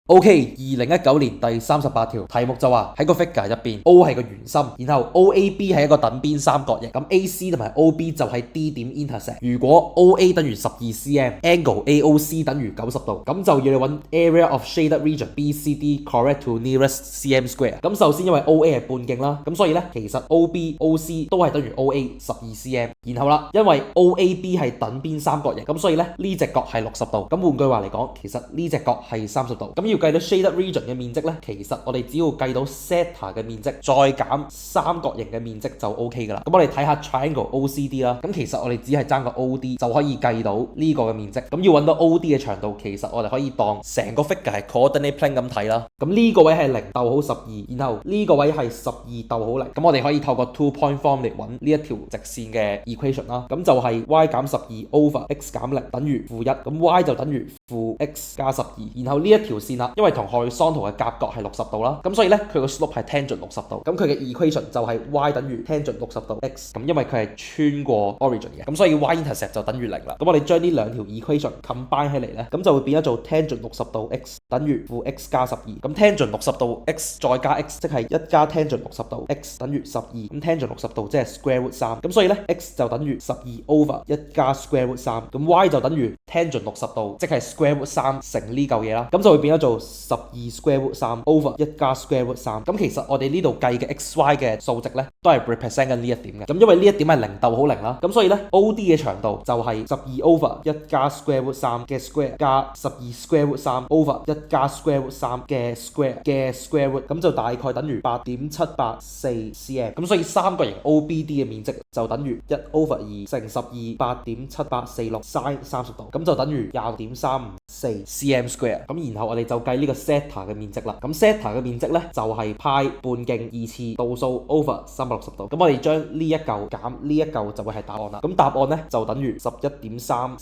OK，2019年第38條題目就話喺個 figure 入邊 O 係個圓心，然後 OAB 係一個等邊三角形，咁 AC 同埋 OB 就係 D 點 intersect。如果 OA 等於12 cm，angle AOC 等於90度，咁就要你揾 area of shaded region BCD correct to nearest cm square。咁首先因為 OA 係半徑啦，咁所以咧其實 OB、OC 都係等於 OA 12 cm。然後啦，因為 OAB 係等邊三角形，咁所以咧呢隻角係60度。咁換句話嚟講，其實呢隻角係30度。咁要計到 shaded region 嘅面積咧，其實我哋只要計到 sector 嘅面積，再減三角形嘅面積就 OK 噶啦。咁我哋睇下 triangle OCD 啦。咁其實我哋只係爭個 OD 就可以計到呢個嘅面積。咁要揾到 OD 嘅長度，其實我哋可以當成個 figure 係 coordinate plane 咁睇啦。咁呢個位係0逗號12，然後呢個位係12逗號0。咁我哋可以透過 two point form 嚟揾呢一條直線嘅 equation 啦。咁就係 y 減12 over x 減0等於負1。咁 y 就等於負 x 加12。然後呢一條線啦，因為同 horizontal 嘅夾角係60度啦，咁所以咧佢個 slope 係 tangent 60度。咁佢嘅 equation 就係 y 等於 tangent 60度 x。咁因為佢係穿過 origin 嘅，咁所以 y intercept 就等於0啦。咁我哋將呢兩條 equation combine 起嚟咧，咁就會變咗做 tangent 60度 x 等於負 x 加12。咁 tangent 60度 x 再加 x 即係1加 tangent 60度 x 等於12。咁 tangent 60度即係 square root 3。咁所以咧 x 就等於12 over 1加 square root 3。咁 y 就等於 tangent 60度即係 square root 3乘呢嚿嘢啦。咁就會變咗做12 square root 3 over 1加 square root 3。咁其實我哋呢度計嘅 xy 嘅數值咧，都係 represent 緊呢一點嘅。咁因為呢一點係0逗號0啦，咁所以咧 OD 嘅長度就係12 over 1加 square root 3嘅 square 加12 square root 3 over 1加 square root 3嘅 square root， 咁就大概等於8.784 cm。咁所以三角形 OBD 嘅面積就等於1 over 2乘12 8.7846 sin 30度，咁就等於20.354 cm square。咁然後我哋就計呢個 sector 嘅面積啦。咁 sector 嘅面積咧就係派半徑2次度數 over 360度。咁我哋將呢一嚿減呢一嚿就會係答案啦。咁答案咧就等於11.345。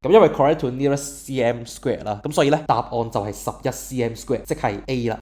咁因為 correct to nearest cm square 啦，咁所以咧答案就係11 cm square，即係 A 啦。